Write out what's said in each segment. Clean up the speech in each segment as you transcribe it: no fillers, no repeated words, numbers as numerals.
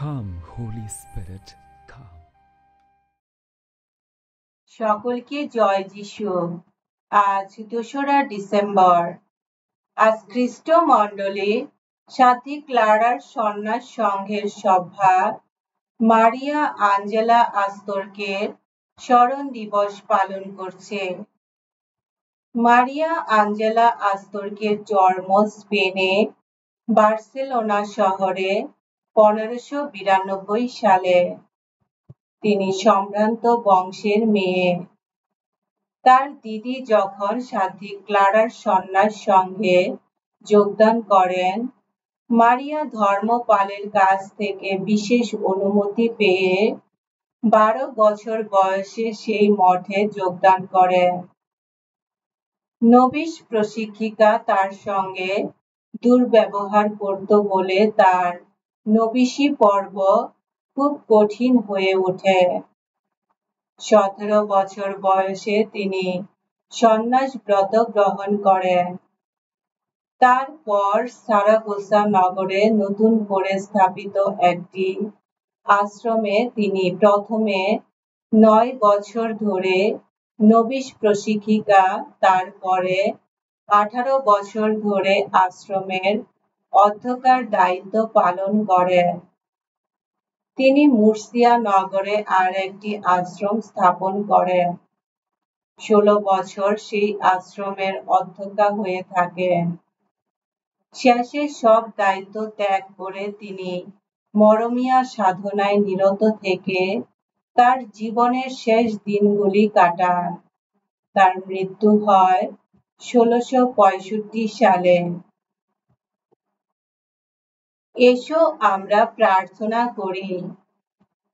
Come, Holy Spirit, come. সকলকে জয় যিশু। আজ ২রা ডিসেম্বর। আজ খ্রিস্ট মণ্ডলী সাথী ক্লারার সন্ন্যাস সংঘের সভা মারিয়া আঞ্জেলা আস্তর্কের স্মরণ দিবস পালন করছে। মারিয়া আঞ্জেলা আস্তর্কের জন্ম স্পেনে বার্সেলোনা শহরে ১৫৯২ সালে। তিনি সম্ভ্রান্ত বংশের মেয়ে। তার দিদি যখন সাধ্বী ক্লারার সন্ন্যাস সংঘে যোগদান করেন, মারিয়া ধর্মপালের কাছ থেকে বিশেষ অনুমতি পেয়ে ১২ বছর বয়সে সেই মঠে যোগদান করেন। নবিশ প্রশিক্ষিকা তার সঙ্গে দুর্ব্যবহার করত বলে তার নবিশি পর্ব খুব কঠিন হয়ে ওঠে। ১৭ বছর বয়সে তিনি সন্ন্যাস ব্রত গ্রহণ করেন। তারপর সারাগোসা নগরে নতুন করে স্থাপিত একটি আশ্রমে তিনি প্রথমে ৯ বছর ধরে নবিশ প্রশিক্ষিকা, তারপরে ১৮ বছর ধরে আশ্রমের অধ্যক্ষার দায়িত্ব পালন করেন। তিনি মুর্সিয়া নগরে আর একটি আশ্রম স্থাপন করেন। ১৬ বছর সেই আশ্রমের অধ্যক্ষা হয়ে থাকেন। শেষে সব দায়িত্ব ত্যাগ করে তিনি মরমিয়া সাধনায় নিরত থেকে তার জীবনের শেষ দিনগুলি কাটান। তার মৃত্যু হয় ১৬৬৫ সালে। এসো আমরা প্রার্থনা করি।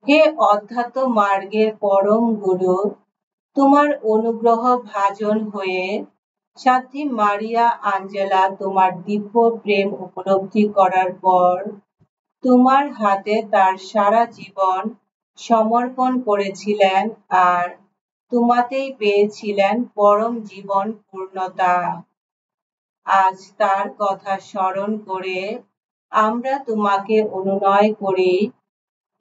হে অধ্যাত্ম মার্গের পরম গুরু, তোমার অনুগ্রহ ভাজন হয়ে সাধ্বী মারিয়া আঞ্জেলা তোমার দিব্য প্রেম উপলব্ধি করার পর তোমার হাতে তার সারা জীবন সমর্পণ করেছিলেন আর তোমাতেই পেয়েছিলেন পরম জীবন পূর্ণতা। আজ তার কথা স্মরণ করে আমরা তোমাকে অনুনয় করি,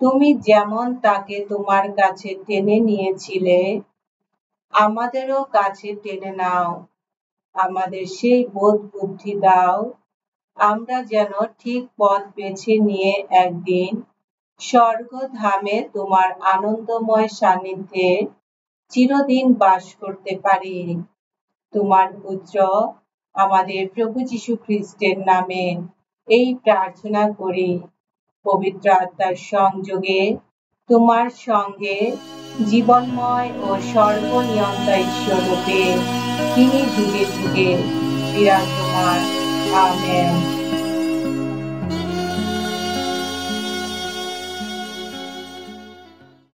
তুমি যেমন তাকে তোমার কাছে টেনে নিয়েছিলে, আমাদেরও কাছে টেনে নাও। আমাদের সেই বোধ বুদ্ধি দাও, আমরা যেন ঠিক পথ বেছে নিয়ে একদিন স্বর্গধামে তোমার আনন্দময় সান্নিধ্যে চিরদিন বাস করতে পারি। তোমার পুত্র আমাদের প্রভু যীশু খ্রিস্টের নামে এই প্রার্থনা করি। পবিত্র আত্মার সংযোগে তোমার সঙ্গে জীবনময় ও সর্বনিয়ন্তা ঈশ্বররূপে তিনি যুগে যুগে বিরাজমান। আমেন।